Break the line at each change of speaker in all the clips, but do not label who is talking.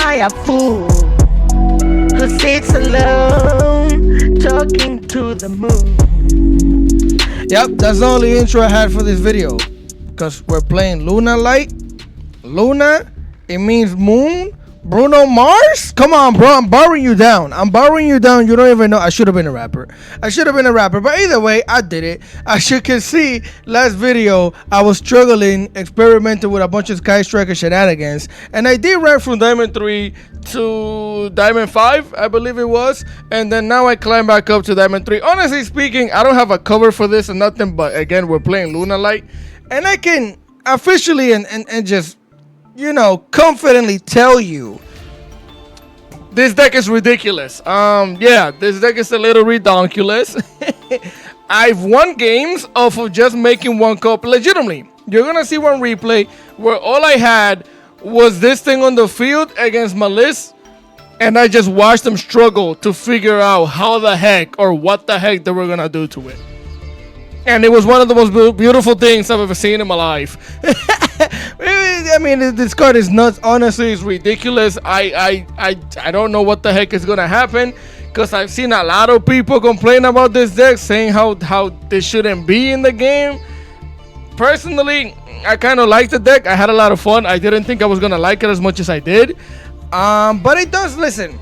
I a fool who sits alone talking to the moon?
Yep, that's the only intro I had for this video. Because we're playing Lunalight. Luna, it means moon. Bruno Mars? Come on, bro. I'm borrowing you down. You don't even know. I should have been a rapper. But either way, I did it. As you can see, last video, I was struggling, experimenting with a bunch of Sky Striker shenanigans. And I did rank from Diamond 3 to Diamond 5, I believe it was. And then now I climb back up to Diamond 3. Honestly speaking, I don't have a cover for this or nothing. But again, we're playing Lunalight. And I can officially and just, confidently tell you this deck is ridiculous. Yeah, this deck is a little redonkulous. I've won games off of just making one copy. Legitimately, you're gonna see one replay where all I had was this thing on the field against Maliss, and I just watched them struggle to figure out how the heck or what the heck they were gonna do to it. And it was one of the most beautiful things I've ever seen in my life. I mean, this card is nuts. Honestly, it's ridiculous. I don't know what the heck is gonna happen, because I've seen a lot of people complain about this deck, saying how this shouldn't be in the game. Personally, I kind of like the deck. I had a lot of fun. I didn't think I was gonna like it as much as I did. But it does. Listen,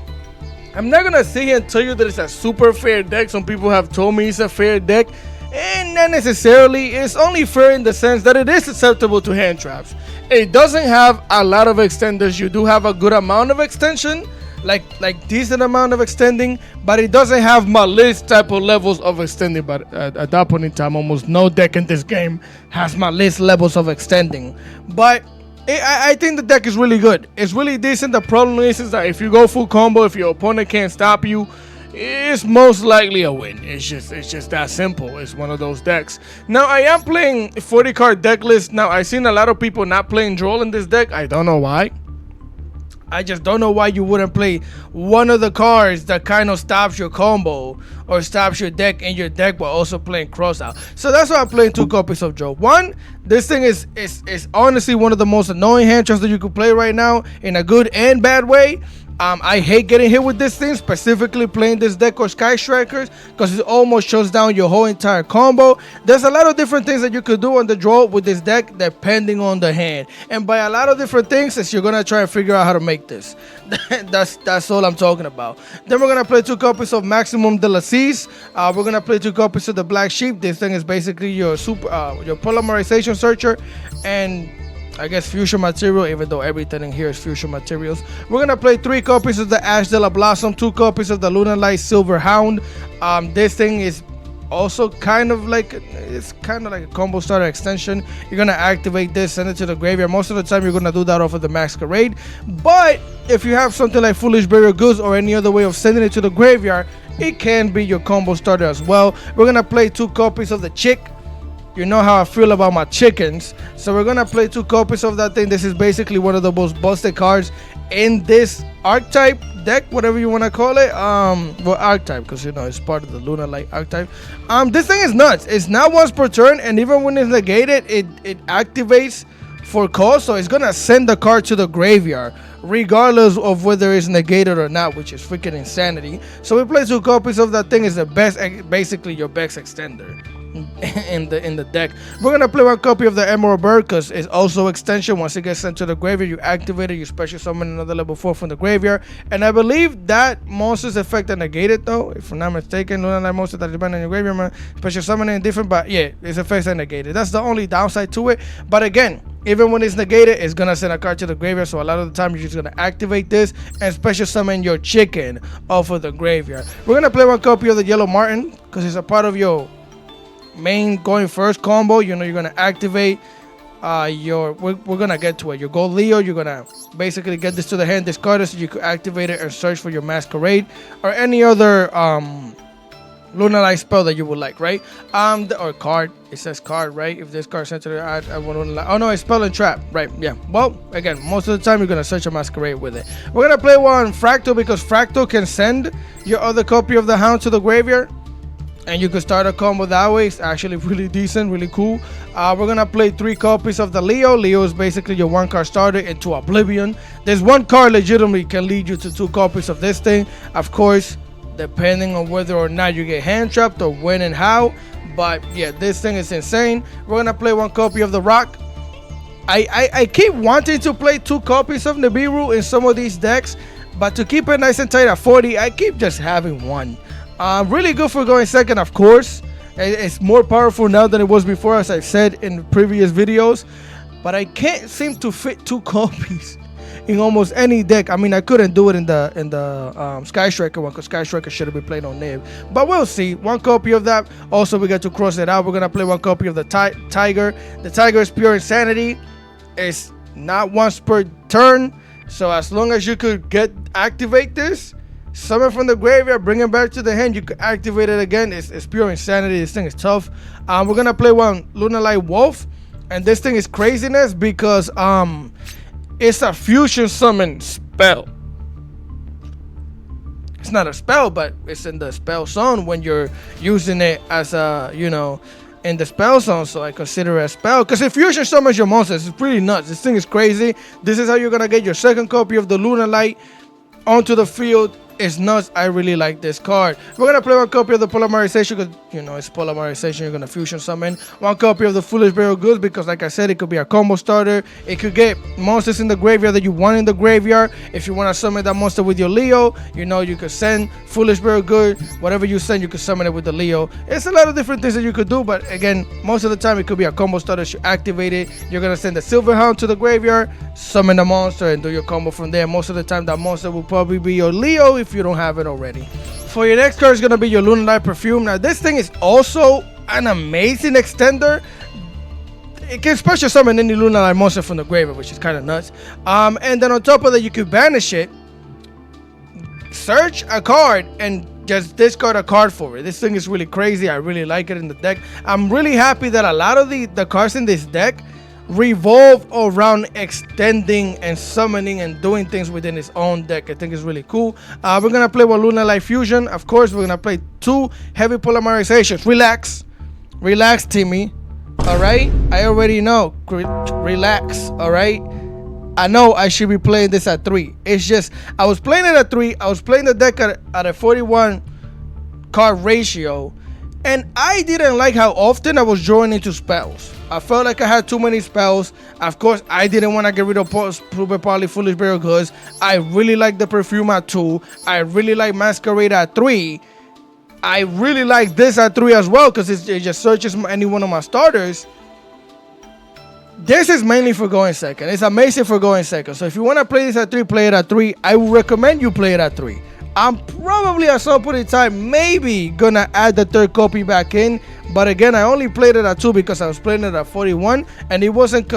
I'm not gonna sit here and tell you that it's a super fair deck. Some people have told me it's a fair deck. And not necessarily. It's only fair in the sense that it is susceptible to hand traps. It doesn't have a lot of extenders. You do have a good amount of extension, like decent amount of extending, but it doesn't have Maliss type of levels of extending. But at that point in time, almost no deck in this game has Maliss levels of extending. But I think the deck is really good. It's really decent. The problem is that if you go full combo, if your opponent can't stop you, it's most likely a win. It's just that simple. It's one of those decks. Now, I am playing 40 card deck list. Now, I've seen a lot of people not playing Duel in this deck. I don't know why. I just don't know why you wouldn't play one of the cards that kind of stops your combo or stops your deck in your deck, but also playing cross out. So that's why I'm playing 2 copies of Duel. One, this thing is honestly one of the most annoying hand traps that you could play right now in a good and bad way. I hate getting hit with this thing, specifically playing this deck or Sky Strikers, because it almost shuts down your whole entire combo. There's a lot of different things that you could do on the draw with this deck depending on the hand. And by a lot of different things, is you're going to try and figure out how to make this. That's all I'm talking about. Then we're going to play 2 copies of Maximum de la Seas. We're going to play 2 copies of the Black Sheep. This thing is basically your your polymerization searcher and I guess fusion material, even though everything in here is fusion materials. We're gonna play 3 copies of the Ash de la Blossom, 2 copies of the Lunalight Silver Hound. This thing is also kind of like a combo starter extension. You're gonna activate this, send it to the graveyard. Most of the time you're gonna do that off of the Masquerade, but if you have something like Foolish Burial Goods or any other way of sending it to the graveyard, it can be your combo starter as well. We're gonna play 2 copies of the Chick. You know how I feel about my chickens, so we're gonna play 2 copies of that thing. This is basically one of the most busted cards in this archetype deck, whatever you want to call it. Well, archetype, because it's part of the Lunalight archetype. This thing is nuts. It's not once per turn, and even when it's negated, it activates for cost, so it's gonna send the card to the graveyard regardless of whether it's negated or not, which is freaking insanity. So we play 2 copies of that thing. Is the best, basically your best extender in the deck. We're gonna play 1 copy of the Emerald Bird, because it's also extension. Once it gets sent to the graveyard, you activate it, you special summon another level 4 from the graveyard, and I believe that monster's effect are negated, though, if I'm not mistaken. Lunalight monster that is banned in your graveyard, man, special summoning different, but yeah, its effects are negated. That's the only downside to it. But again, even when it's negated, it's gonna send a card to the graveyard, so a lot of the time you're just gonna activate this and special summon your chicken off of the graveyard. We're gonna play 1 copy of the Yellow Martin, because it's a part of your main going first combo. You're gonna activate we're gonna get to it. Your Gold Leo, you're gonna basically get this to the hand, discard it, so you could activate it and search for your Masquerade or any other Lunalight spell that you would like, right? Or card. It says card, right? If this card sent to the oh no, it's spell and trap, right? Yeah. Well, again, most of the time you're gonna search a Masquerade with it. We're gonna play 1 Fractal, because Fractal can send your other copy of the Hound to the graveyard. and you can start a combo that way. It's actually really decent, really cool. We're gonna play 3 copies of the Leo. Leo is basically your 1 card starter into oblivion. There's 1 card legitimately can lead you to 2 copies of this thing, of course, depending on whether or not you get hand trapped or when and how. But yeah, this thing is insane. We're gonna play 1 copy of the Rock. I keep wanting to play 2 copies of Nibiru in some of these decks, but to keep it nice and tight at 40, I keep just having 1. Really good for going second, of course. It's more powerful now than it was before, as I said in previous videos. But I can't seem to fit 2 copies in almost any deck. I mean, I couldn't do it in the Sky Striker one, because Sky Striker should have been played on Nib. But we'll see. 1 copy of that. Also, we get to cross it out. We're gonna play 1 copy of the Tiger. The Tiger is pure insanity. It's not once per turn. So as long as you could activate this, summon from the graveyard, bring it back to the hand, you can activate it again. It's pure insanity. This thing is tough. We're gonna play 1 Lunalight Wolf, and this thing is craziness because it's a fusion summon spell. It's not a spell, but it's in the spell zone when you're using it as a, in the spell zone, so I consider it a spell. Because if fusion summons your monsters, it's pretty nuts. This thing is crazy. This is how you're gonna get your 2nd copy of the Lunalight onto the field. It's nuts. I really like this card. We're gonna play 1 copy of the Polymerization because it's Polymerization. You're gonna fusion summon 1 copy of the Foolish Burial Goods because, like I said, it could be a combo starter. It could get monsters in the graveyard that you want in the graveyard. If you want to summon that monster with your Leo, you could send Foolish Burial Good. Whatever you send, you could summon it with the Leo. It's a lot of different things that you could do, but again, most of the time it could be a combo starter. You activate it. You're gonna send the Silver Hound to the graveyard, summon the monster, and do your combo from there. Most of the time, that monster will probably be your Leo if you don't have it already. For your next card is going to be your Lunalight Perfume. Now this thing is also an amazing extender. It can special summon any Lunalight monster from the graveyard, which is kind of nuts. And then on top of that, you can banish it, search a card, and just discard a card for it. This thing is really crazy. I really like it in the deck. I'm really happy that a lot of the cards in this deck revolve around extending and summoning and doing things within its own deck. I think it's really cool. We're gonna play with Lunalight Fusion. Of course, we're gonna play 2 heavy polymerizations. Relax, Timmy. All right, I already know. Relax. All right, I know I should be playing this at 3. It's just I was playing it at 3. I was playing the deck at a 41 card ratio, and I didn't like how often I was drawing into spells. I felt like I had too many spells. Of course, I didn't want to get rid of Super Poly Foolish Burial Goods. I really like the Perfume at 2. I really like Masquerade at 3. I really like this at 3 as well because it just searches any one of my starters. This is mainly for going second. It's amazing for going second. So if you want to play this at 3, play it at 3. I would recommend you play it at 3. I'm probably at some point in time maybe gonna add the 3rd copy back in, but again, I only played it at 2 because I was playing it at 41 and it wasn't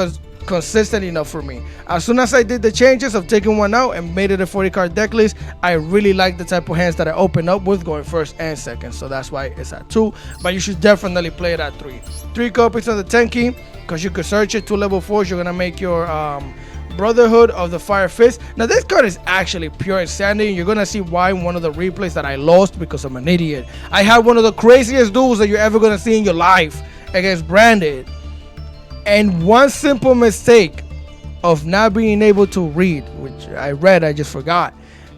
consistent enough for me. As soon as I did the changes of taking 1 out and made it a 40 card deck list, I really like the type of hands that I open up with going 1st and 2nd, so that's why it's at 2, but you should definitely play it at 3. 3 copies of the Tenki because you could search it. 2 level 4s, you're gonna make your Brotherhood of the Fire Fist. Now this card is actually pure insanity, and you're gonna see why in one of the replays that I lost because I'm an idiot. I had one of the craziest duels that you're ever gonna see in your life against Branded, and one simple mistake of not being able to read, which I just forgot,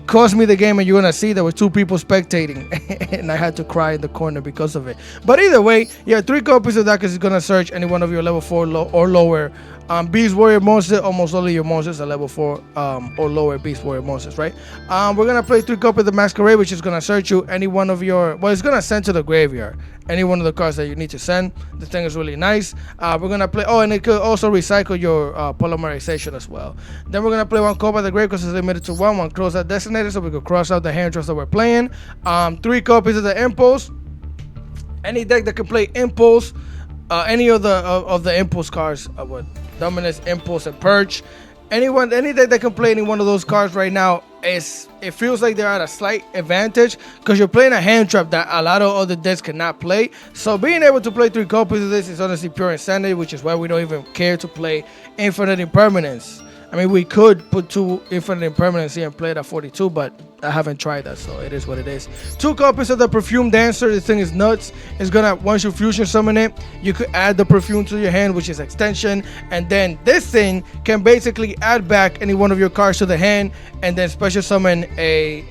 cost me the game, and you're gonna see there were 2 people spectating and I had to cry in the corner because of it. But either way, yeah, 3 copies of that because it's gonna search any one of your level 4 or lower Beast Warrior monsters. Almost all of your monsters are level 4 or lower Beast Warrior monsters, right? We're gonna play 3 copies of the Masquerade, which is gonna search you any one of your, well, it's gonna send to the graveyard any one of the cards that you need to send. The thing is really nice. We're gonna play, and it could also recycle your polymerization as well. Then we're gonna play 1 copy of the grave because it's limited to 1 close out designated, so we could cross out the hand draws that we're playing. 3 copies of the Impulse. Any deck that can play Impulse, any of the Impulse cards, what Dominance, Impulse, and Purge. Any deck that can play any one of those cards right now, it feels like they're at a slight advantage because you're playing a hand trap that a lot of other decks cannot play. So being able to play 3 copies of this is honestly pure insanity, which is why we don't even care to play Infinite Impermanence. I mean, we could put 2 Infinite Impermanence here and play it at 42, but I haven't tried that, so it is what it is. 2 copies of the Perfume Dancer. This thing is nuts. It's gonna, once you fusion summon it, you could add the perfume to your hand, which is extension, and then this thing can basically add back any one of your cards to the hand, and then special summon a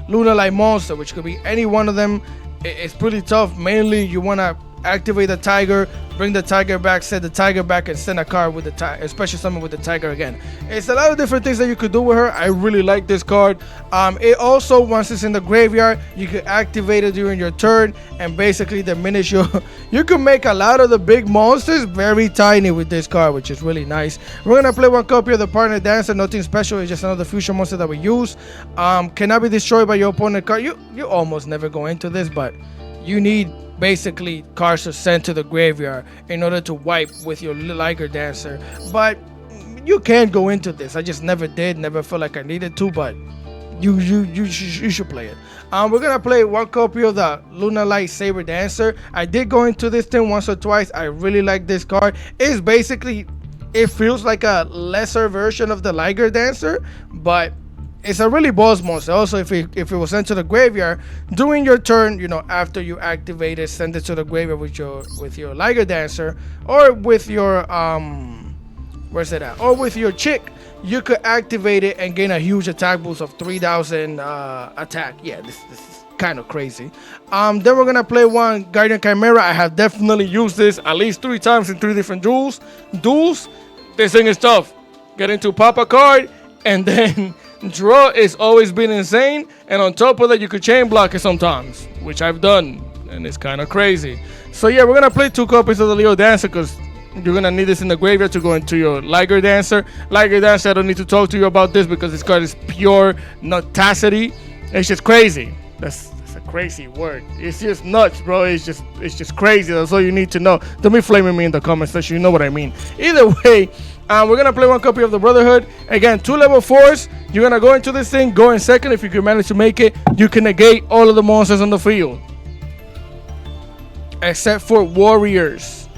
Lunalight monster, which could be any one of them. It's pretty tough. Mainly, you wanna activate the tiger, bring the tiger back, set the tiger back, and send a card with the tiger, special summon with the tiger again. It's a lot of different things that you could do with her. I really like this card. It also, once it's in the graveyard, you can activate it during your turn and basically diminish your you can make a lot of the big monsters very tiny with this card, which is really nice. We're gonna play 1 copy of the Partner Dancer. Nothing special, it's just another fusion monster that we use. Cannot be destroyed by your opponent card. You almost never go into this, but you need basically cards to send to the graveyard in order to wipe with your Liger Dancer. But you can go into this. I just never did, never felt like I needed to, but you should play it. We're gonna play 1 copy of the Lunalight Saber Dancer. I did go into this thing once or twice. I really like this card. It's basically, it feels like a lesser version of the Liger Dancer, but it's a really boss monster. Also, if it was sent to the graveyard during your turn, you know, after you activate it, send it to the graveyard with your Liger Dancer, or with your where's it at? Or with your chick, you could activate it and gain a huge attack boost of 3,000 attack. Yeah, this is kind of crazy. Then we're gonna play 1 Guardian Chimera. I have definitely used this at least 3 times in 3 different duels. This thing is tough. Get into pop a card and then draw is always been insane, and on top of that you could chain block it sometimes, which I've done, and it's kind of crazy. So yeah, we're gonna play 2 copies of the Leo Dancer because you're gonna need this in the graveyard to go into your Liger Dancer. Liger Dancer, I don't need to talk to you about this because this card is pure nutacity. It's just crazy. That's a crazy word. It's just nuts, bro. It's just crazy. That's all you need to know. Don't be flaming me in the comment section. You know what I mean. Either way, we're gonna play 1 copy of the Brotherhood. Again, 2 level 4s. You're gonna go into this thing, go in second. If you can manage to make it, you can negate all of the monsters on the field, except for warriors.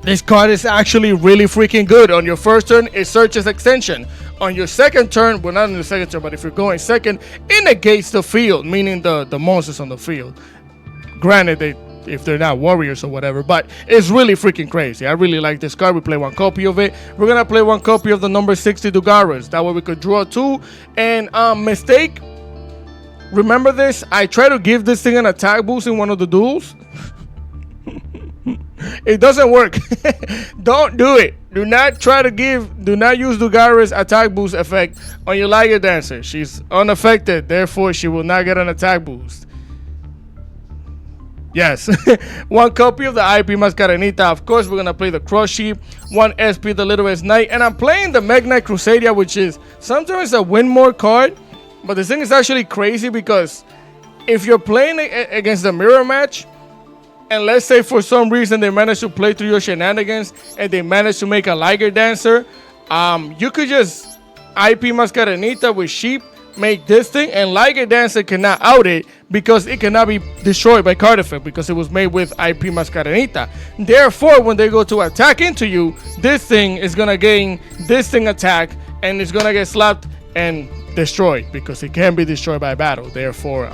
This card is actually really freaking good. On your first turn, it searches extension. On your second turn, well, not on the second turn, but if you're going second, it negates the field, meaning the monsters on the field. Granted, if they're not warriors or whatever, but it's really freaking crazy. I really like this card. We play 1 copy of it. We're gonna play 1 copy of the number 60 Dugaras. That way we could draw 2. And mistake, remember this, I try to give this thing an attack boost in one of the duels. It doesn't work. Don't do it. Do not use Dugara's attack boost effect on your Liger Dancer. She's unaffected, therefore she will not get an attack boost. Yes. 1 copy of the IP Mascarenita. Of course, we're gonna play the Cross Sheep. 1 SP, the Littlest Knight, and I'm playing the Meg Knight Crusadia, which is sometimes a win more card, but this thing is actually crazy because if you're playing against the mirror match, and let's say for some reason they manage to play through your shenanigans and they manage to make a Liger Dancer, you could just IP Mascarenita with Sheep, make this thing, and Liger Dancer cannot out it because it cannot be destroyed by card effect because it was made with IP Mascarenita. Therefore, when they go to attack into you, this thing is gonna gain this thing attack and it's gonna get slapped and destroyed because it can be destroyed by battle. Therefore,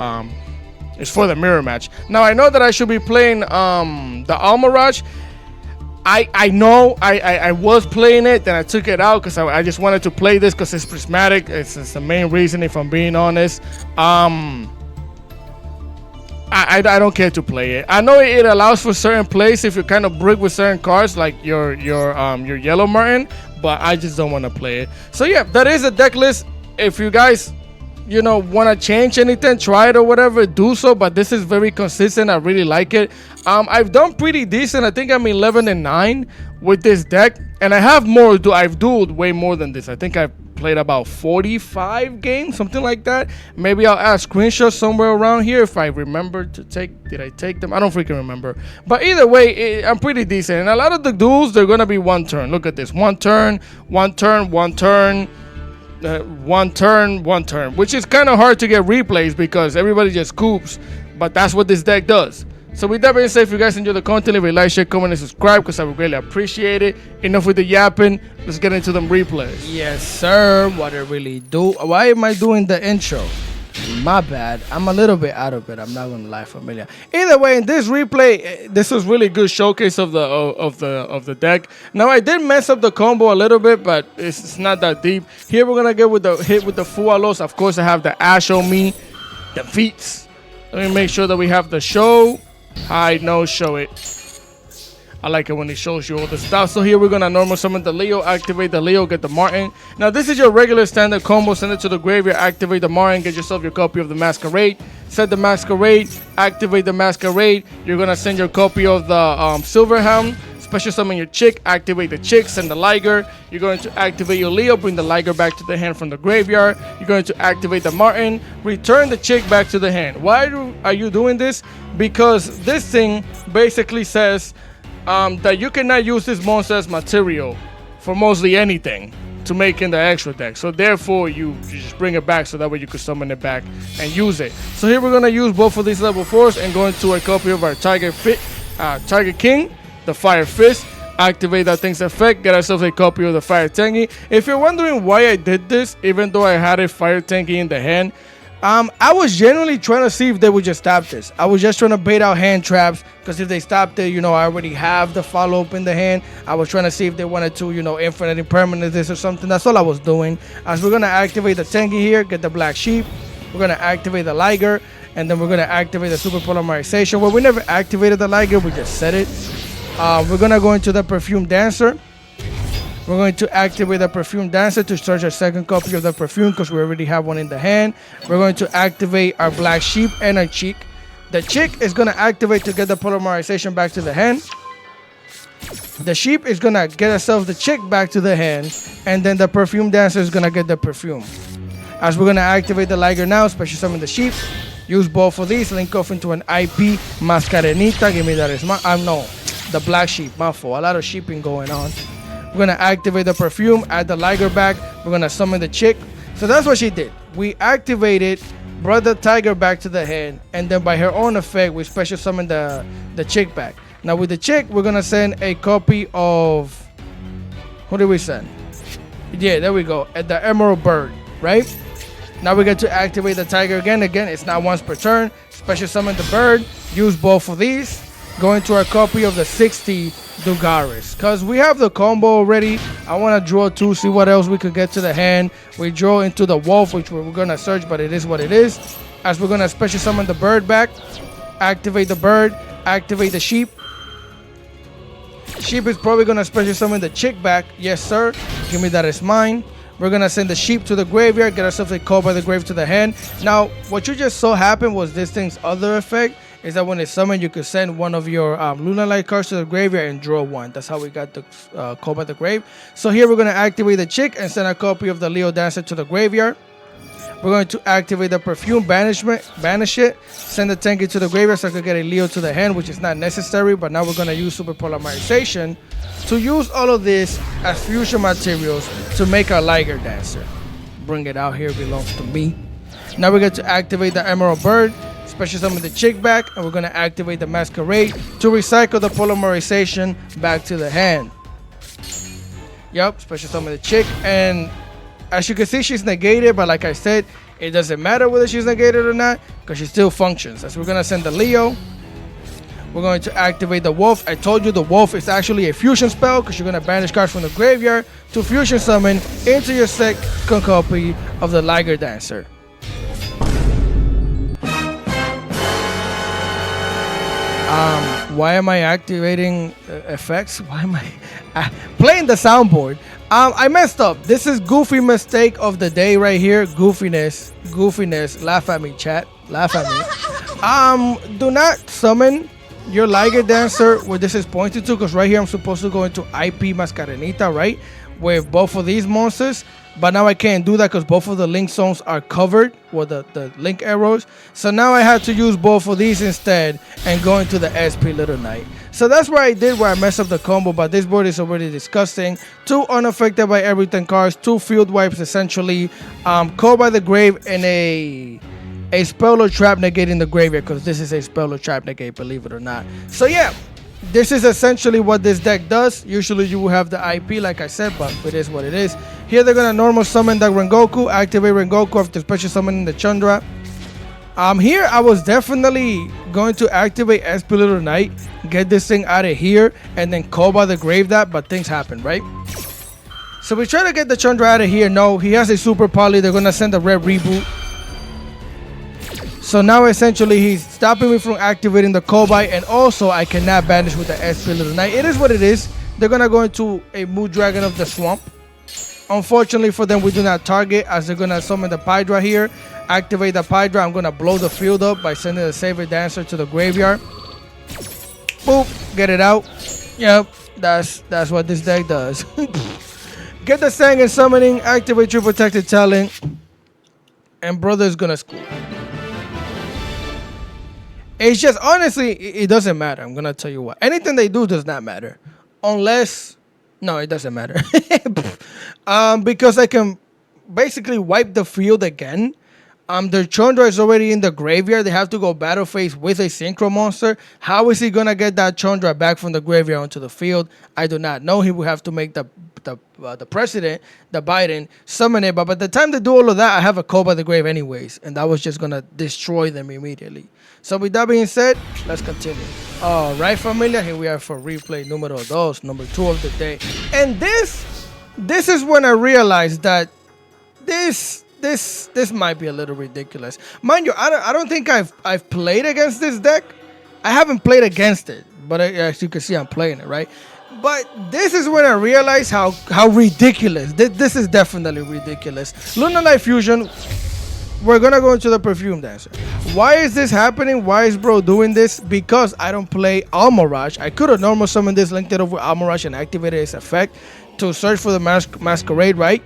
it's for the mirror match. Now I know that I should be playing the Almirage. I know I was playing it, then I took it out because I just wanted to play this because it's prismatic. It's the main reason, if I'm being honest. I don't care to play it. I know it allows for certain plays if you kind of brick with certain cards like your Yellow Martin, but I just don't want to play it. So yeah, that is a deck list. If you guys want to change anything, try it or whatever, do so, but this is very consistent. I really like it. I've done pretty decent. I think I'm 11-9 with this deck, and I have more. I've dueled way more than this. I think I've played about 45 games, something like that. Maybe I'll add screenshots somewhere around here if I remember to take. Did I take them? I don't freaking remember, but either way, I'm pretty decent. And a lot of the duels, they're gonna be 1 turn. Look at this: 1 turn, 1 turn, 1 turn, 1 turn, 1 turn, which is kind of hard to get replays because everybody just scoops, but that's what this deck does. So with that being said, if you guys enjoy the content, leave a like, share, comment, and subscribe because I would greatly appreciate it. Enough with the yapping. Let's get into them replays. Yes, sir. What it really do? Why am I doing the intro? My bad. I'm a little bit out of it. I'm not gonna lie, familiar. Either way, in this replay, this was really good showcase of the deck. Now I did mess up the combo a little bit, but it's not that deep. Here we're gonna get with the hit with the Fualos. Of course, I have the Ash on me, the feats. Let me make sure that we have the show. Hide, no, show it. I like it when it shows you all the stuff. So here we're going to normal summon the Leo, activate the Leo, get the Martin. Now this is your regular standard combo. Send it to the graveyard, activate the Martin, get yourself your copy of the Masquerade. Set the Masquerade, activate the Masquerade. You're going to send your copy of the Silverhound. Special summon your Chick, activate the Chick, send the Liger. You're going to activate your Leo, bring the Liger back to the hand from the graveyard. You're going to activate the Martin, return the Chick back to the hand. Why are you doing this? Because this thing basically says that you cannot use this monster as material for mostly anything to make in the extra deck. So therefore, you just bring it back so that way you can summon it back and use it. So here we're going to use both of these level 4s and go into a copy of our Tiger King, the Fire Fist. Activate that thing's effect, get ourselves a copy of the Fire Tanky. If you're wondering why I did this, even though I had a Fire Tanky in the hand, I was generally trying to see if they would just stop this. I was just trying to bait out hand traps, because if they stopped it, I already have the follow-up in the hand. I was trying to see if they wanted to, infinite impermanence this or something. That's all I was doing. As we're going to activate the Tanky here, get the Black Sheep. We're going to activate the Liger, and then we're going to activate the Super Polymerization. Well, we never activated the Liger, we just set it. We're going to go into the Perfume Dancer. We're going to activate the Perfume Dancer to search our second copy of the Perfume because we already have one in the hand. We're going to activate our Black Sheep and our Chick. The Chick is going to activate to get the Polymerization back to the hand. The Sheep is going to get ourselves the Chick back to the hand. And then the Perfume Dancer is going to get the Perfume. As we're going to activate the Liger now, special summon the Sheep. Use both of these, link off into an IP Mascarenita. Give me that. No, the Black Sheep. My fault. A lot of sheeping going on. We're going to activate the Perfume, add the Liger back. We're going to summon the Chick. So that's what she did. We activated, brought the Tiger back to the hand, and then by her own effect, we special summoned the Chick back. Now with the Chick, we're going to send a copy of... Who did we send? Yeah, there we go. At the Emerald Bird, right? Now we get to activate the Tiger again. Again, it's not once per turn. Special summon the Bird. Use both of these. Go into our copy of the 60 Dugaris. Because we have the combo already. I want to draw 2, see what else we could get to the hand. We draw into the Wolf, which we're going to search, but it is what it is. As we're going to special summon the Bird back. Activate the Bird. Activate the Sheep. Sheep is probably going to special summon the Chick back. Yes, sir. Give me that as mine. We're going to send the Sheep to the graveyard. Get ourselves a call by the grave to the hand. Now, what you just saw happen was this thing's other effect. Is that when it's summoned, you could send one of your Lunalight cards to the graveyard and draw one. That's how we got the call by the grave. So here we're going to activate the Chick and send a copy of the Leo Dancer to the graveyard. We're going to activate the Perfume, banish it, send the Tanky to the graveyard so I could get a Leo to the hand, which is not necessary. But now we're going to use Super Polymerization to use all of this as fusion materials to make our Liger Dancer. Bring it out here, it belongs to me. Now we're going to activate the Emerald Bird. Special summon the Chick back, and we're going to activate the Masquerade to recycle the Polymerization back to the hand. Yep, special summon the Chick, and as you can see, she's negated, but like I said, it doesn't matter whether she's negated or not, because she still functions. As we're going to send the Leo, we're going to activate the Wolf. I told you the Wolf is actually a fusion spell, because you're going to banish cards from the graveyard to fusion summon into your second copy of the Liger Dancer. Why am I activating effects? Why am I playing the soundboard? I messed up. This is goofy mistake of the day right here. Goofiness. Laugh at me, chat. Laugh at me. Do not summon your Liger Dancer where this is pointed to, because right here I'm supposed to go into IP Mascarenita, right? With both of these monsters. But now I can't do that because both of the link zones are covered with the link arrows. So now I had to use both of these instead and go into the SP Little Knight. So that's what I did, where I messed up the combo. But this board is already disgusting. 2 unaffected by everything cards, 2 field wipes essentially. Call by the grave and a spell or trap negate in the graveyard, because this is a spell or trap negate, believe it or not. So yeah, this is essentially what this deck does. Usually you will have the IP, like I said, but it is what it is. Here they're gonna normal summon the Rengoku, activate Rengoku after special summoning the Chandra. Here I was definitely going to activate SP Little Knight, get this thing out of here, and then call by the grave that, but things happen, right? So we try to get the Chandra out of here. No, he has a super poly. They're gonna send a red reboot. So now essentially he's stopping me from activating the Kobai, and also I cannot banish with the SP Little Knight. It is what it is. They're gonna go into a Mood Dragon of the Swamp. Unfortunately for them, we do not target, as they're gonna summon the Pydra here. Activate the Pydra. I'm gonna blow the field up by sending the Saber Dancer to the graveyard. Boop, get it out. Yep, that's what this deck does. Get the Sang and summoning, activate your protected talent, and brother's gonna school. It's just, honestly, it doesn't matter. I'm gonna tell you what. Anything they do does not matter. Unless, no, it doesn't matter. Because I can basically wipe the field again. Their Chandra is already in the graveyard. They have to go battle phase with a Synchro monster. How is he gonna get that Chandra back from the graveyard onto the field? I do not know. He will have to make the president, the Biden, summon it. But by the time they do all of that, I have a Call by the Grave anyways, and that was just gonna destroy them immediately. So with that being said, let's continue. All right, familia, here we are for replay numero dos, number 2 of the day. And this is when I realized that this might be a little ridiculous. Mind you, I don't think I've played against this deck. I haven't played against it, but as you can see, I'm playing it, right? But this is when I realized how ridiculous. This is definitely ridiculous. Lunalight Fusion, we're gonna go into the Perfume Dancer. Why is this happening? Why is bro doing this? Because I don't play Almirage. I could have normal summoned this, linked it over Almirage, and activated its effect to search for the Masquerade, right?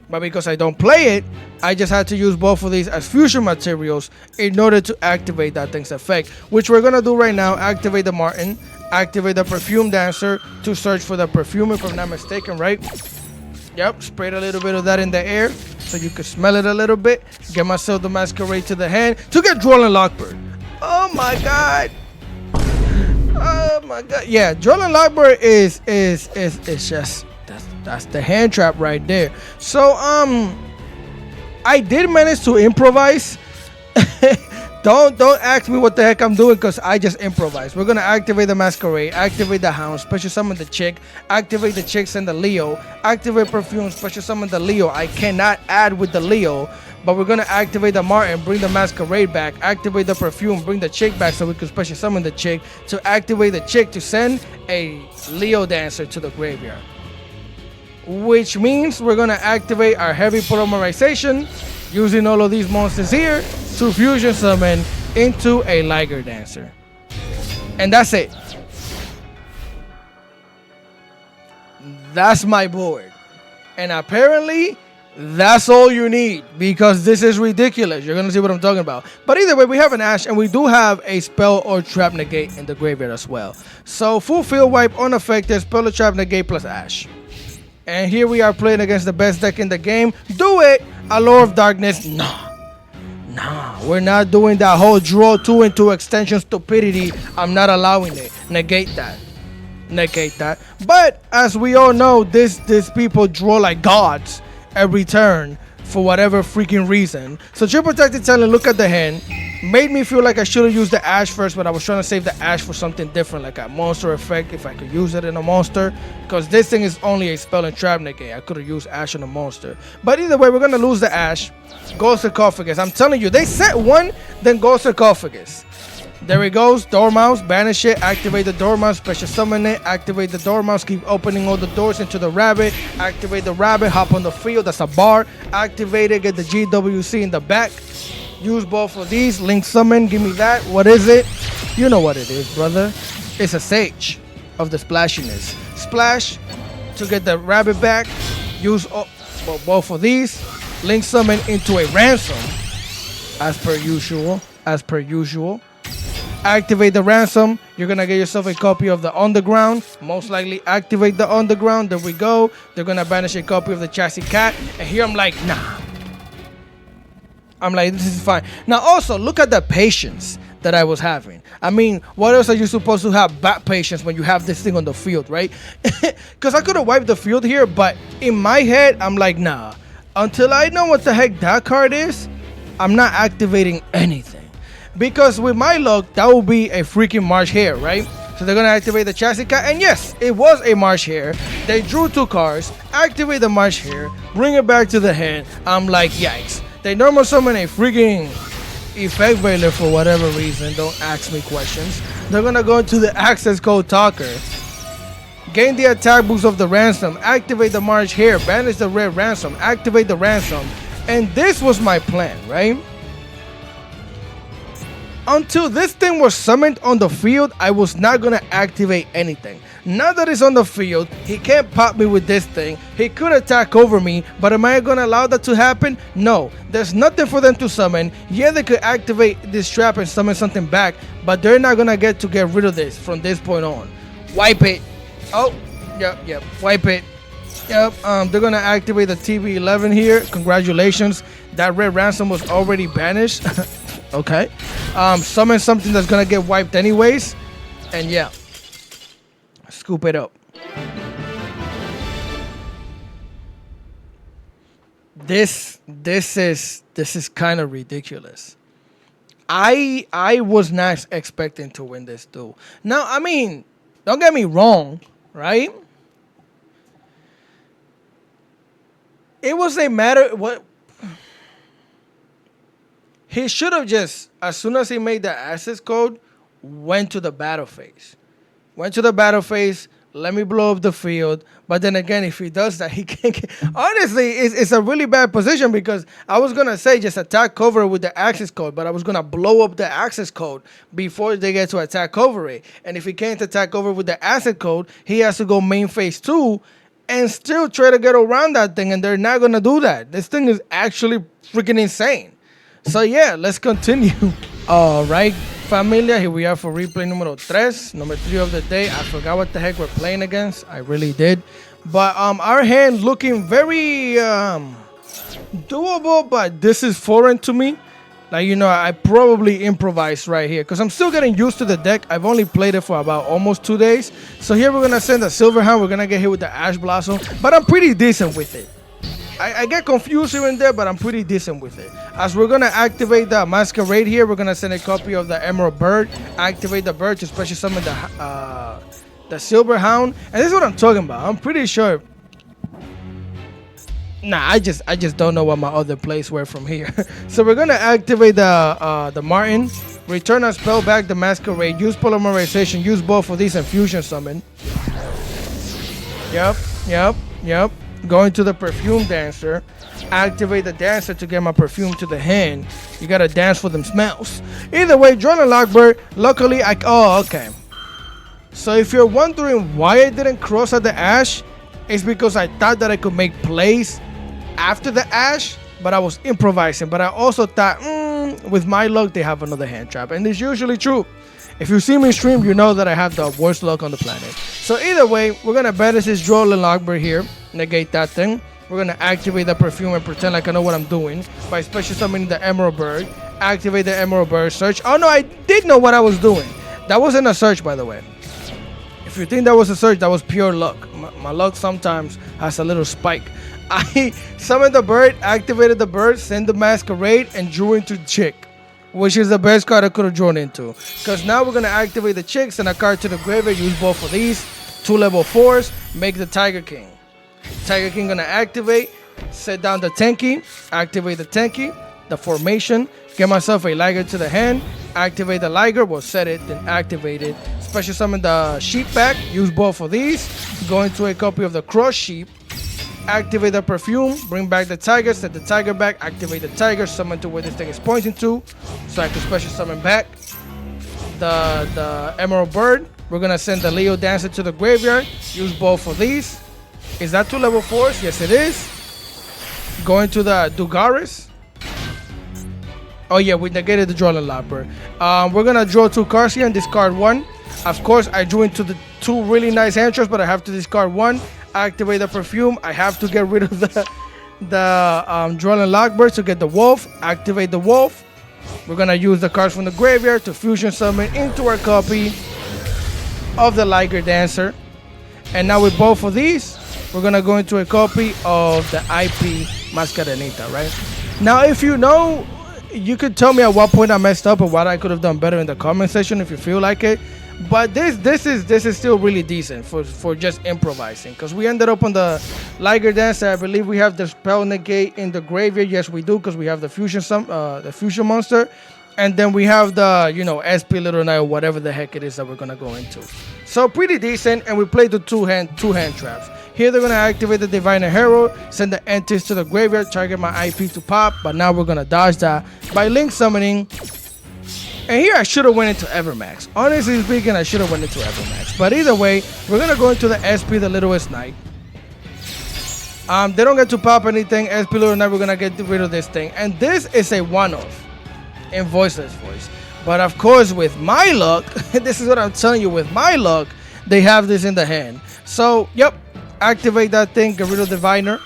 But because I don't play it, I just had to use both of these as fusion materials in order to activate that thing's effect, which we're gonna do right now. Activate the Martin, activate the Perfume Dancer to search for the perfume, if I'm not mistaken, right? Yep, sprayed a little bit of that in the air so you could smell it a little bit. Get myself the Masquerade to the hand to get Duel and Lockbird. Oh my god. Oh my god. Yeah, Duel and Lockbird is just that's the hand trap right there. So I did manage to improvise. Don't ask me what the heck I'm doing, because I just improvised. We're gonna activate the Masquerade, activate the Hound, special summon the Chick, activate the Chick, send the Leo, activate Perfume, special summon the Leo. I cannot add with the Leo, but we're gonna activate the Martin, bring the Masquerade back, activate the Perfume, bring the Chick back so we can special summon the Chick to activate the Chick to send a Leo Dancer to the graveyard. Which means we're gonna activate our heavy polymerization using all of these monsters here to fusion summon into a Liger Dancer. And that's it. That's my board. And apparently, that's all you need, because this is ridiculous. You're gonna see what I'm talking about. But either way, we have an Ash, and we do have a spell or trap negate in the graveyard as well. So full field wipe, unaffected, spell or trap negate plus Ash. And here we are playing against the best deck in the game. Do it! Allure of Darkness. Nah, we're not doing that whole draw 2 into extension stupidity. I'm not allowing it. Negate that. But as we all know, these people draw like gods every turn for whatever freaking reason. So Triple Protected Talent, look at the hand. Made me feel like I should have used the Ash first, but I was trying to save the Ash for something different, like a monster effect, if I could use it in a monster. Because this thing is only a spell and trap negate. I could have used Ash on a monster. But either way, we're going to lose the Ash. Go Sarcophagus. I'm telling you, they set one, then go Sarcophagus. There it goes. Dormouse, banish it, activate the Dormouse, special summon it, activate the Dormouse, keep opening all the doors into the rabbit, activate the rabbit, hop on the field, that's a bar, activate it, get the GWC in the back, use both of these, link summon, give me that. What is it? You know what it is, brother. It's a Sage of the splashiness. Splash to get the rabbit back, use both of these, link summon into a Ransom, as per usual. Activate the Ransom. You're gonna get yourself a copy of the Underground. Most likely activate the Underground. There we go. They're gonna banish a copy of the Chassis Cat. And here I'm like, nah. I'm like, this is fine. Now, also, look at the patience that I was having. I mean, what else are you supposed to have bad patience when you have this thing on the field, right? Because I could have wiped the field here, but in my head, I'm like, nah. Until I know what the heck that card is, I'm not activating anything. Because with my luck, that will be a freaking Marsh Hare, right? So they're going to activate the Chassis Cat. And yes, it was a Marsh Hare. They drew 2 cards, activate the Marsh Hare, bring it back to the hand. I'm like, yikes. They normal summon a freaking Effect Veiler for whatever reason. Don't ask me questions. They're going to go into the Access Code Talker. Gain the attack boost of the Ransom. Activate the Marsh Hare. Banish the Red Ransom. Activate the Ransom. And this was my plan, right? Until this thing was summoned on the field, I was not going to activate anything. Now that it's on the field, he can't pop me with this thing. He could attack over me, but am I going to allow that to happen? No. There's nothing for them to summon. Yeah, they could activate this trap and summon something back, but they're not going to get rid of this from this point on. Wipe it. Oh, yep. Wipe it. Yep, they're going to activate the TB11 here. Congratulations. That Red Ransom was already banished. Okay. Summon something that's going to get wiped anyways. And yeah. Scoop it up. This is kind of ridiculous. I was not expecting to win this duel. Now, I mean, don't get me wrong, right? It was a matter what he should have just, as soon as he made the access code, went to the battle phase. Went to the battle phase, let me blow up the field. But then again, if he does that, he can't get... Honestly, it's a really bad position because I was going to say just attack cover with the access code, but I was going to blow up the access code before they get to attack cover it. And if he can't attack over with the access code, he has to go main phase 2 and still try to get around that thing, and they're not going to do that. This thing is actually freaking insane. So yeah, let's continue. All right, familia, here we are for replay numero 3, number 3 of the day. I forgot what the heck we're playing against. I really did. But our hand looking very doable, but this is foreign to me. Like, you know, I probably improvised right here because I'm still getting used to the deck. I've only played it for about almost 2 days. So here we're going to send a Silverhound. We're going to get hit with the Ash Blossom, but I'm pretty decent with it. I get confused here and there, but I'm pretty decent with it. As we're going to activate the Masquerade here, we're going to send a copy of the Emerald Bird. Activate the bird to special summon the Silverhound. And this is what I'm talking about. I'm pretty sure. Nah, I just don't know what my other plays were from here. So we're going to activate the Martin. Return a spell back the Masquerade. Use Polymerization. Use both of these and Fusion Summon. Yep. Going to the Perfume Dancer. Activate the Dancer to get my perfume to the hand. You gotta dance for them smells. Either way, Duel and Lockbird. Luckily, oh, okay. So if you're wondering why I didn't cross out the Ash, it's because I thought that I could make plays after the Ash, but I was improvising. But I also thought, with my luck, they have another hand trap. And it's usually true. If you see me stream, you know that I have the worst luck on the planet. So either way, we're going to banish this Duel and Lockbird here. Negate that thing. We're going to activate the perfume and pretend like I know what I'm doing by special summoning the Emerald Bird. Activate the Emerald Bird. Search. Oh no, I did know what I was doing. That wasn't a search, by the way. If you think that was a search, that was pure luck. My luck sometimes has a little spike. I summoned the bird, activated the bird, sent the Masquerade, and drew into Chick, which is the best card I could have drawn into. Because now we're going to activate the Chick, send a card to the graveyard, use both of these. 2 level 4s, make the Tiger King. Tiger King going to activate, set down the Tenki, activate the Tenki, the formation, get myself a Liger to the hand, activate the Liger, we'll set it, then activate it. Special summon the Sheep back, use both of these, go into a copy of the Cross Sheep, activate the Perfume, bring back the Tiger, set the Tiger back, activate the Tiger, summon to where this thing is pointing to, so I can special summon back the Emerald Bird. We're going to send the Leo Dancer to the graveyard, use both of these. Is that 2 level 4s? Yes, it is. Going to the Dugaris. Oh yeah, we negated the Duel and Lockbird. We're going to draw 2 cards here and discard 1. Of course, I drew into the 2 really nice hand traps, but I have to discard 1. Activate the Perfume. I have to get rid of the Duel and Lockbird to get the wolf, activate the wolf. We're gonna use the cards from the graveyard to fusion summon into our copy of the Liger Dancer. And now with both of these, we're gonna go into a copy of the IP Mascarenita, right? Now, if you know, you could tell me at what point I messed up or what I could have done better in the comment section if you feel like it. But this is still really decent for just improvising, because we ended up on the Liger Dancer. I believe we have the spell negate in the graveyard. Yes, we do, because we have the fusion monster, and then we have the SP Little Knight or whatever the heck it is that we're gonna go into. So pretty decent, and we played the two hand traps. Here they're gonna activate the Diviner Herald, send the entities to the graveyard, target my IP to pop, but now we're gonna dodge that by link summoning. And here I should have went into Evermax. Honestly speaking, I should have went into Evermax. But either way, we're gonna go into the SP, the Littlest Knight. They don't get to pop anything. SP Little Knight, we're gonna get rid of this thing. And this is a one-off in Voiceless Voice. But of course, with my luck, this is what I'm telling you, with my luck, they have this in the hand. So, yep, activate that thing, get rid of the Diviner.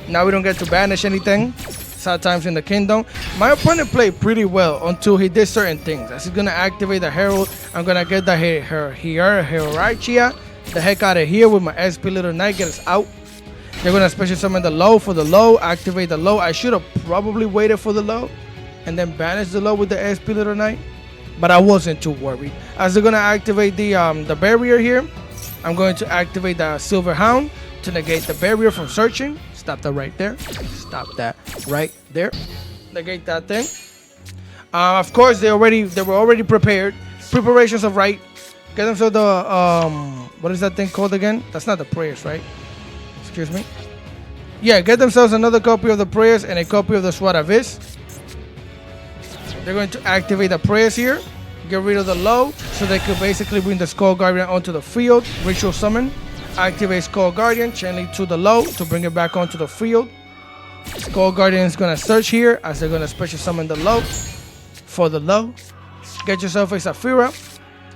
Now we don't get to banish anything. Sad times in the kingdom. My opponent played pretty well until he did certain things. As he's gonna activate the Herald, I'm gonna get the Hierarchia the heck out of here with my SP Little Knight, get us out. They're gonna special summon the low for the low, activate the low. I should have probably waited for the low and then banish the low with the SP Little Knight, but I wasn't too worried. As they're gonna activate the barrier here, I'm going to activate the Silver Hound to negate the barrier from searching. Stop that right there. Stop that right there. Negate that thing. Of course, they were already prepared. Preparations of right. Get themselves the what is that thing called again? That's not the prayers, right? Excuse me. Yeah, get themselves another copy of the prayers and a copy of the Sword Abyss. They're going to activate the prayers here. Get rid of the low so they could basically bring the Skull Guardian onto the field. Ritual summon. Activate Skull Guardian, chain link to the low to bring it back onto the field. Skull Guardian is going to search here as they're going to special summon the low for the low. Get yourself a Saphira.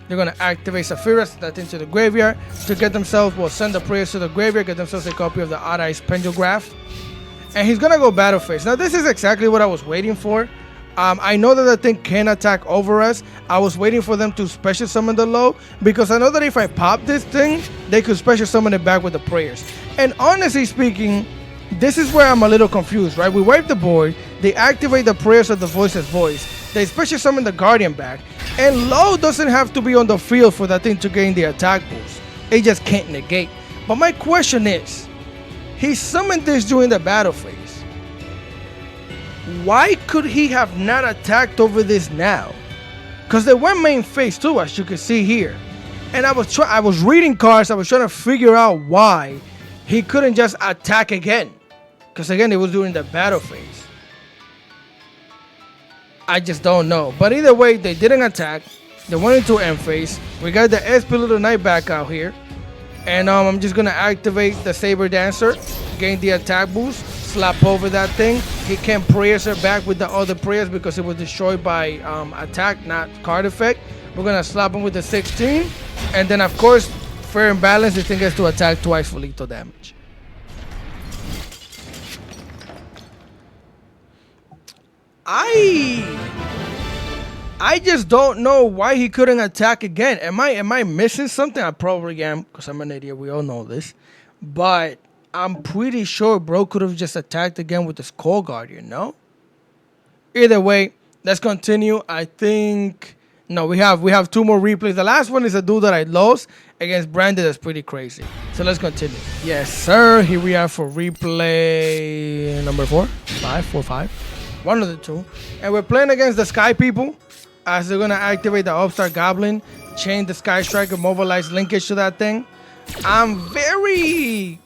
They're going to activate Saphira, send that into the graveyard to get themselves, send the prayers to the graveyard, get themselves a copy of the Odd Eyes Pendulgraph. And he's going to go Battle Phase. Now, this is exactly what I was waiting for. I know that the thing can attack over us. I was waiting for them to special summon the low because I know that if I pop this thing, they could special summon it back with the prayers. And honestly speaking, this is where I'm a little confused, right? We wipe the board, they activate the prayers of the Voiceless Voice, they special summon the Guardian back, and low doesn't have to be on the field for that thing to gain the attack boost. It just can't negate. But my question is, he summoned this during the battle phase. Why could he have not attacked over this now? Because they went main phase too, as you can see here. And I was reading cards, I was trying to figure out why he couldn't just attack again. Because again, it was during the battle phase. I just don't know. But either way, they didn't attack. They went into end phase. We got the SP Little Knight back out here. And I'm just going to activate the Saber Dancer. Gain the attack boost. Slap over that thing. He can't prayers her back with the other prayers because it was destroyed by attack, not card effect. We're going to slap him with the 16. And then, of course, fair and balanced, this thing gets to attack twice for lethal damage. I just don't know why he couldn't attack again. Am I missing something? I probably am because I'm an idiot. We all know this. But I'm pretty sure bro could have just attacked again with the Skull Guardian, no? Either way, let's continue. I think no, we have two more replays. The last one is a dude that I lost against Brandon. That's pretty crazy. So let's continue. Yes, sir. Here we are for replay number 4, 5. One of the two. And we're playing against the Sky People. As they're gonna activate the Upstart Goblin, chain the Sky Striker, mobilize linkage to that thing. I'm very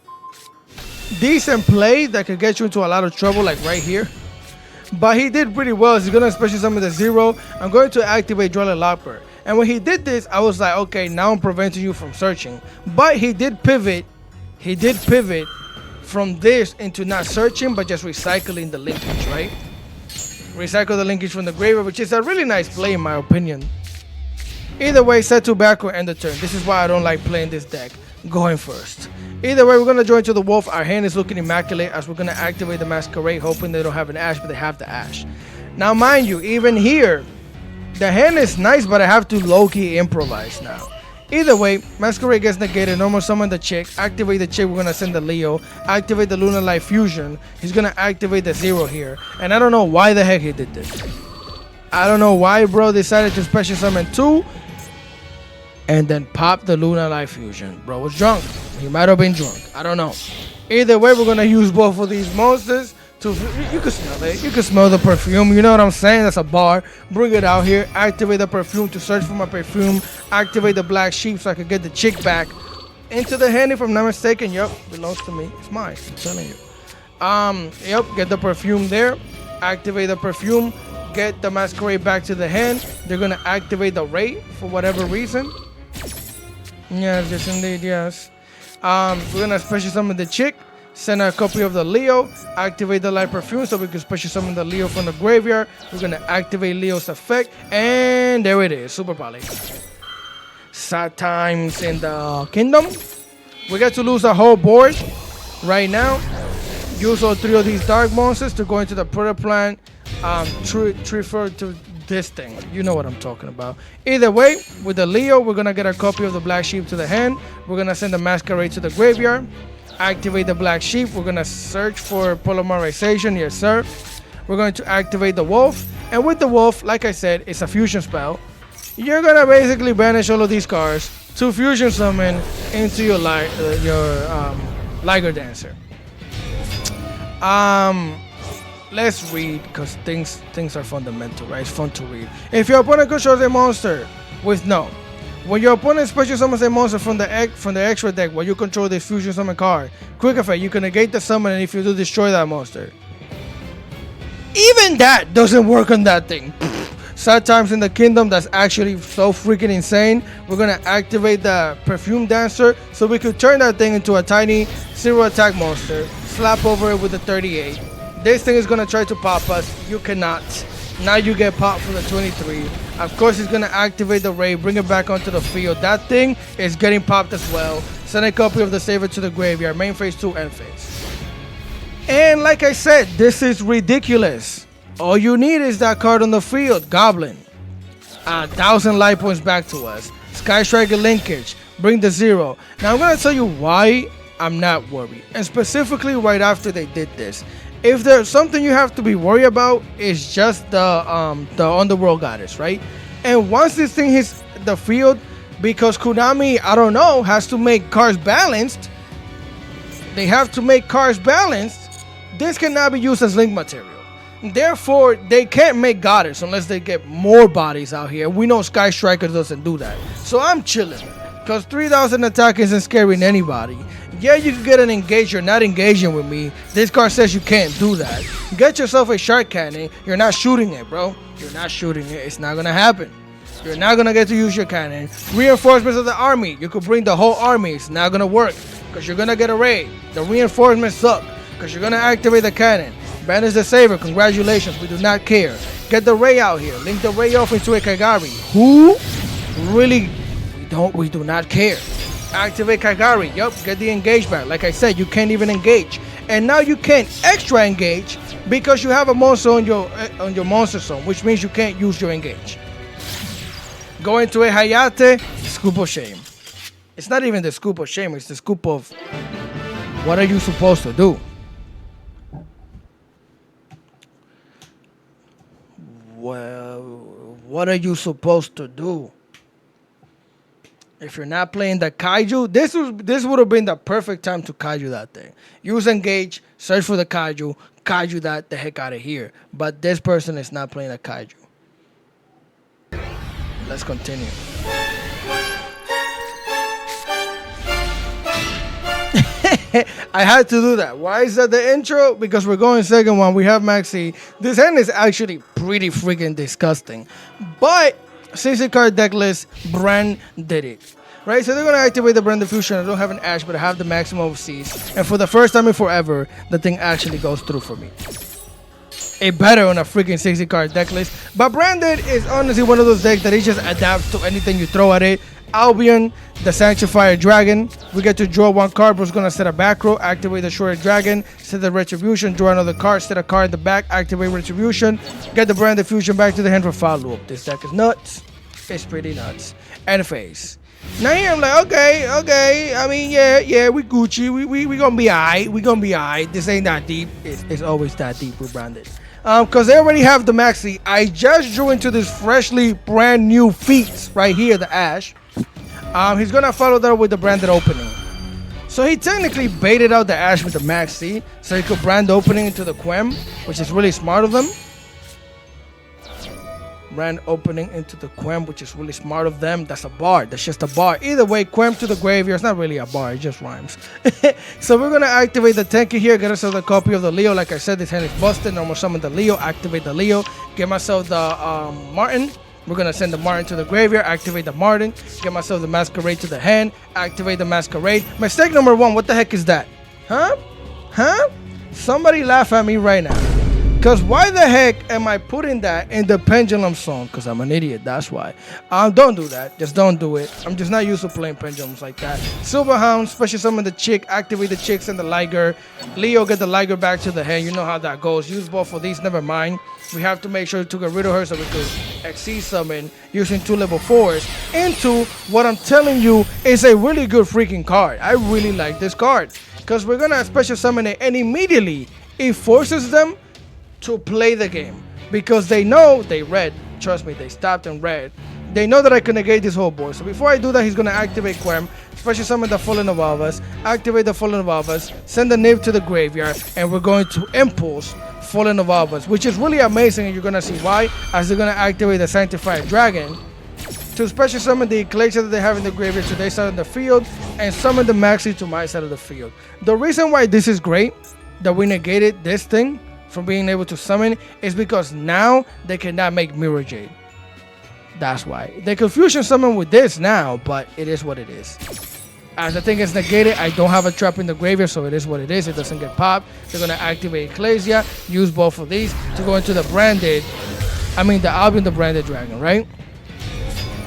decent play that could get you into a lot of trouble, like right here. But he did pretty well. He's gonna special summon the 0. I'm going to activate Duel and Lockbird. And when he did this, I was like, okay, now I'm preventing you from searching. But he did pivot. He did pivot from this into not searching, but just recycling the linkage, right? Recycle the linkage from the graveyard, which is a really nice play in my opinion. Either way, set to back or end the turn. This is why I don't like playing this deck. going first. Either way, we're gonna join to the wolf. Our hand is looking immaculate as we're gonna activate the masquerade, hoping they don't have an ash, but they have the ash. Now, mind you, even here, the hand is nice, but I have to low-key improvise now. Either way, masquerade gets negated. Normal summon the chick. Activate the chick. We're gonna send the Leo. Activate the Lunalight fusion. He's gonna activate the zero here, and I don't know why the heck he did this. I don't know why, bro, decided to special summon 2 and then pop the Lunalight fusion. Bro was drunk. He might have been drunk. I don't know. Either way, we're gonna use both of these monsters to. You can smell it. You can smell the perfume. You know what I'm saying? That's a bar. Bring it out here. Activate the perfume to search for my perfume. Activate the black sheep so I can get the chick back into the hand. If I'm not mistaken, yep, belongs to me. It's mine. I'm telling you. Yep. Get the perfume there. Activate the perfume. Get the masquerade back to the hand. They're gonna activate the ray for whatever reason. Yes, indeed, yes. We're gonna special summon the chick, send a copy of the Leo, activate the light perfume so we can special summon the Leo from the graveyard. We're gonna activate Leo's effect, and there it is, super poly. Sad times in the kingdom. We get to lose a whole board right now. Use all 3 of these dark monsters to go into the prayer plant. Transfer to this thing. You know what I'm talking about. Either way, with the Leo, we're gonna get a copy of the black sheep to the hand. We're gonna send the masquerade to the graveyard. Activate the black sheep. We're gonna search for polymerization. Yes, sir. We're going to activate the wolf. And with the wolf, like I said, it's a fusion spell. You're gonna basically banish all of these cards to fusion summon into your Liger Dancer. Let's read, because things are fundamental, right? It's fun to read. If your opponent controls a monster with no. When your opponent special summons a monster from the extra deck while you control this fusion summon card, quick effect, you can negate the summon, and if you do, destroy that monster. Even that doesn't work on that thing. Sad times in the kingdom, that's actually so freaking insane. We're gonna activate the perfume dancer so we could turn that thing into a tiny 0 attack monster, slap over it with the 38. This thing is gonna try to pop us. You cannot. Now you get popped for the 23. Of course, it's gonna activate the ray, bring it back onto the field. That thing is getting popped as well. Send a copy of the saver to the graveyard. Main phase 2, end phase. And like I said, this is ridiculous. All you need is that card on the field, Goblin. 1,000 life points back to us. Sky Striker linkage. Bring the 0. Now I'm gonna tell you why I'm not worried, and specifically right after they did this. If there's something you have to be worried about, it's just the Underworld Goddess, right? And once this thing hits the field, because Konami, I don't know, has to make cards balanced. They have to make cards balanced. This cannot be used as link material. Therefore, they can't make Goddess unless they get more bodies out here. We know Sky Striker doesn't do that. So I'm chilling, because 3,000 attack isn't scaring anybody. Yeah, you can get an engage. You're not engaging with me. This card says you can't do that. Get yourself a shark cannon. You're not shooting it, bro. You're not shooting it. It's not gonna happen. You're not gonna get to use your cannon. Reinforcements of the army. You could bring the whole army. It's not gonna work, because you're gonna get a raid. The reinforcements suck, because you're gonna activate the cannon. Banish the saver. Congratulations. We do not care. Get the ray out here. Link the ray off into a Kagari. Who? Really? We do not care. Activate Kagari. Yup, get the engage back. Like I said, you can't even engage. And now you can't extra engage because you have a monster on your monster zone, which means you can't use your engage. Go into a Hayate, scoop of shame. It's not even the scoop of shame, it's the scoop of what are you supposed to do? Well, what are you supposed to do? If you're not playing the kaiju, this would have been the perfect time to kaiju that thing. Use engage, search for the kaiju that the heck out of here. But this person is not playing a kaiju. Let's continue. I had to do that. Why is that the intro? Because we're going second one. We have Maxi. This hand is actually pretty freaking disgusting. But since the card deck list, Brand did it. Right? So they're going to activate the Brand Diffusion. I don't have an Ash, but I have the maximum of C's. And for the first time in forever, the thing actually goes through for me. it better on a freaking 60 card deck list. But Branded is honestly one of those decks that it just adapts to anything you throw at it. Albion, the Sanctifier Dragon. We get to draw one card, but it's gonna set a back row, activate the Shorted Dragon, set the Retribution, draw another card, set a card in the back, activate Retribution, get the Branded Fusion back to the hand for follow-up. This deck is nuts. It's pretty nuts. And face. Now here I'm like, okay. I mean, yeah, we Gucci. We gonna be alright. We gonna be alright. This ain't that deep. It's always that deep with Branded. Because they already have the maxi. I just drew into this freshly brand new feats right here, the Ash. He's gonna follow that with the Branded opening. So he technically baited out the Ash with the maxi, so he could brand opening into the Quem, which is really smart of them. Brand opening into the Quem, which is really smart of them. That's a bar. That's just a bar. Either way, Quem to the graveyard. It's not really a bar. It just rhymes. So we're going to activate the Tenki here. Get ourselves a copy of the Leo. Like I said, this hand is busted. Normal summon the Leo. Activate the Leo. Get myself the Martin. We're going to send the Martin to the graveyard. Activate the Martin. Get myself the Masquerade to the hand. Activate the Masquerade. Mistake number 1. What the heck is that? Huh? Somebody laugh at me right now. Because why the heck am I putting that in the Pendulum Zone? Because I'm an idiot, that's why. Don't do that. Just don't do it. I'm just not used to playing Pendulums like that. Silver Hound, special summon the chick, activate the chicks and the Liger. Leo, get the Liger back to the hand. You know how that goes. Use both of these, never mind. We have to make sure to get rid of her so we could XC summon using 2 level 4s into what I'm telling you is a really good freaking card. I really like this card. Because we're going to special summon it and immediately it forces them to play the game because they know they read. Trust me, they stopped and read. They know that I can negate this whole board. So before I do that, he's gonna activate Quem, special summon the Fallen of Alvas, activate the Fallen of Alvas, send the Nib to the graveyard, and we're going to impulse Fallen of Alvas, which is really amazing, and you're gonna see why as they're gonna activate the Sanctified Dragon to special summon the Eclipse that they have in the graveyard to their side of the field and summon the Maxi to my side of the field. The reason why this is great that we negated this thing from being able to summon is because now they cannot make Mirror Jade. That's why. They could fusion summon with this now, but it is what it is. As the thing is negated, I don't have a trap in the graveyard, so it is what it is. It doesn't get popped. They're going to activate Ecclesia, use both of these to go into the the Albion the Branded Dragon, right?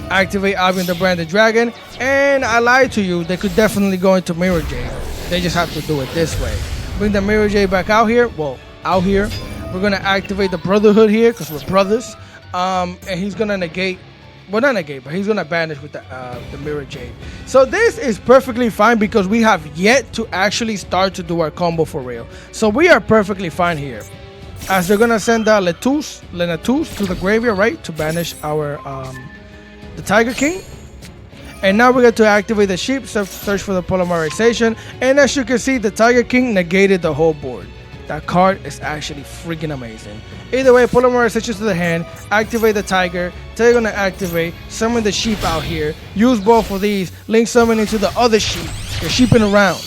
Activate Albion the Branded Dragon, and I lied to you, they could definitely go into Mirror Jade. They just have to do it this way. Bring the Mirror Jade back out here. Well, out here. We're going to activate the Brotherhood here because we're brothers. And he's going to negate. Well, not negate, but he's going to banish with the Mirror Jade. So this is perfectly fine because we have yet to actually start to do our combo for real. So we are perfectly fine here. As they're going to send Lenatus to the graveyard, right? To banish our the Tiger King. And now we get to activate the sheep, search for the polymerization. And as you can see, the Tiger King negated the whole board. That card is actually freaking amazing. Either way, polymerization to the hand, activate the tiger, they're gonna activate, summon the sheep out here, use both of these, link summon into the other sheep. You're sheeping around.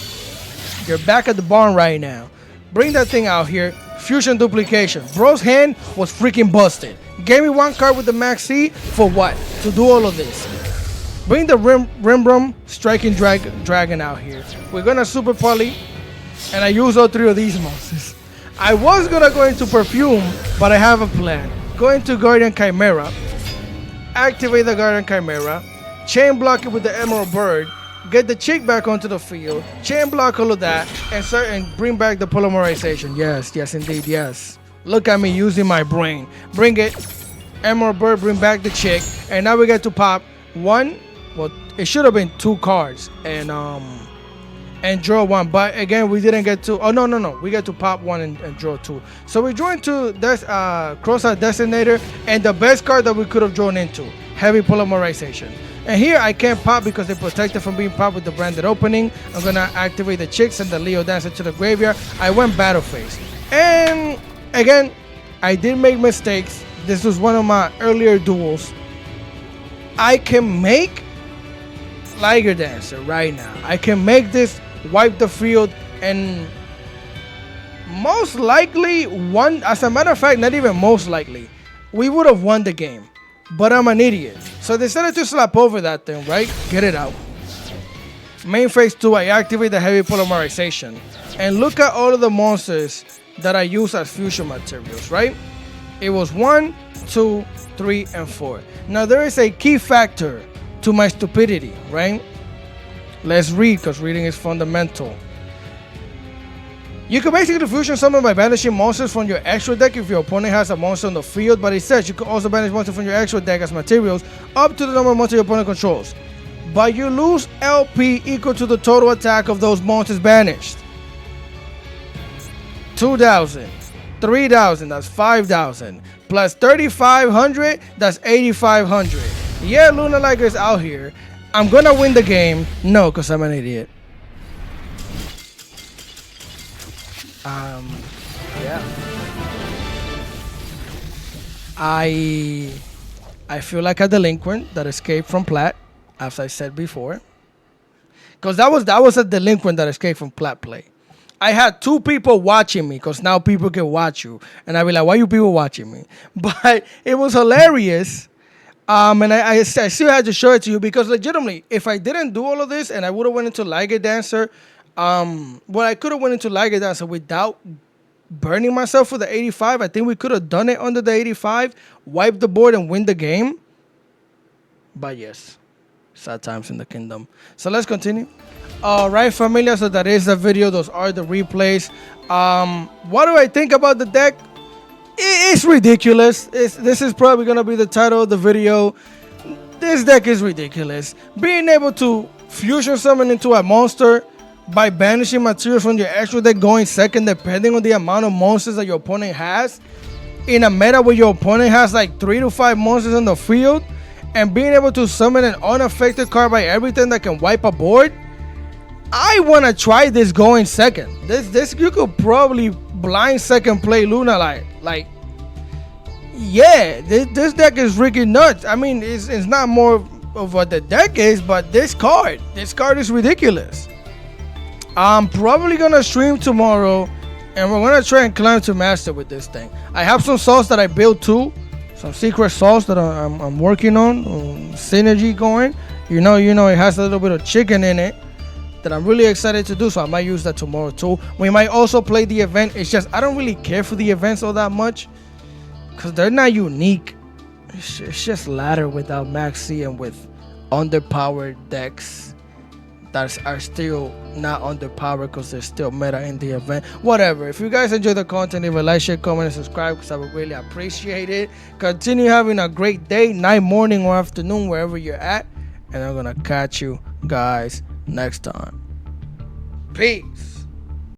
You're back at the barn right now. Bring that thing out here, fusion duplication. Bro's hand was freaking busted. Gave me one card with the max C for what? To do all of this. Bring the Rimbrum striking dragon out here. We're gonna super poly. And I use all 3 of these monsters. I was gonna go into Perfume, but I have a plan. Go into Guardian Chimera, activate the Guardian Chimera, chain block it with the Emerald Bird, get the chick back onto the field, chain block all of that, and bring back the polymerization. Yes, indeed, yes. Look at me using my brain. Bring it, Emerald Bird, bring back the chick, and now we get to pop 1. Well, it should have been 2 cards, and draw 1, but again we didn't get to. Oh no, we get to pop 1 and draw 2. So we drew into this Cross-Out Designator, and the best card that we could have drawn into, Heavy Polymerization. And here I can't pop because they're protected from being popped with the Branded opening. I'm gonna activate the chicks and the Leo Dancer to the graveyard. I went Battle Phase, and again I did make mistakes. This was one of my earlier duels. I can make Liger Dancer right now. I can make this, wipe the field, and most likely won. As a matter of fact, not even most likely, we would have won the game. But I'm an idiot. So they decided to slap over that thing, right? Get it out. Main phase 2, I activate the Heavy Polymerization. And look at all of the monsters that I use as fusion materials, right? It was 1, 2, 3, and 4. Now there is a key factor to my stupidity, right? Let's read, because reading is fundamental. You can basically fusion summon by banishing monsters from your extra deck if your opponent has a monster on the field, but it says you can also banish monsters from your extra deck as materials up to the number of monsters your opponent controls. But you lose LP equal to the total attack of those monsters banished. 2,000, 3,000, that's 5,000, plus 3,500, that's 8,500. Yeah, Lunalight is out here. I'm gonna win the game. No, because I'm an idiot. Yeah. I feel like a delinquent that escaped from Plat, as I said before. Because that was a delinquent that escaped from Plat play. I had 2 people watching me, because now people can watch you. And I'd be like, why you people watching me? But it was hilarious. And I still had to show it to you, because legitimately, if I didn't do all of this and I would have went into Liger Dancer, I could have went into Liger Dancer without burning myself for the 85. I think we could have done it under the 85, wipe the board and win the game. But yes, sad times in the kingdom. So let's continue. Right, familia, so that is the video. Those are the replays. What do I think about the deck? It's ridiculous. This is probably going to be the title of the video. This deck is ridiculous. Being able to fusion summon into a monster by banishing materials from your extra deck going second depending on the amount of monsters that your opponent has, in a meta where your opponent has like 3 to 5 monsters on the field, and being able to summon an unaffected card by everything that can wipe a board. I want to try this going second. This you could probably blind second play Lunalight. Like, yeah, this deck is freaking nuts. I mean, it's not more of what the deck is, but this card is ridiculous. I'm probably gonna stream tomorrow, and we're gonna try and climb to master with this thing. I have some sauce that I built too, some secret sauce that I'm working on, synergy going. You know, it has a little bit of chicken in it that I'm really excited to do, so I might use that tomorrow too. We might also play the event. It's just I don't really care for the events all that much, because they're not unique. It's just ladder without maxi and with underpowered decks that are still not underpowered because they're still meta in the event. Whatever. If you guys enjoy the content, leave a like, share, comment, and subscribe, because I would really appreciate it. Continue having a great day, night, morning, or afternoon, wherever you're at. And I'm gonna catch you guys next time. Peace.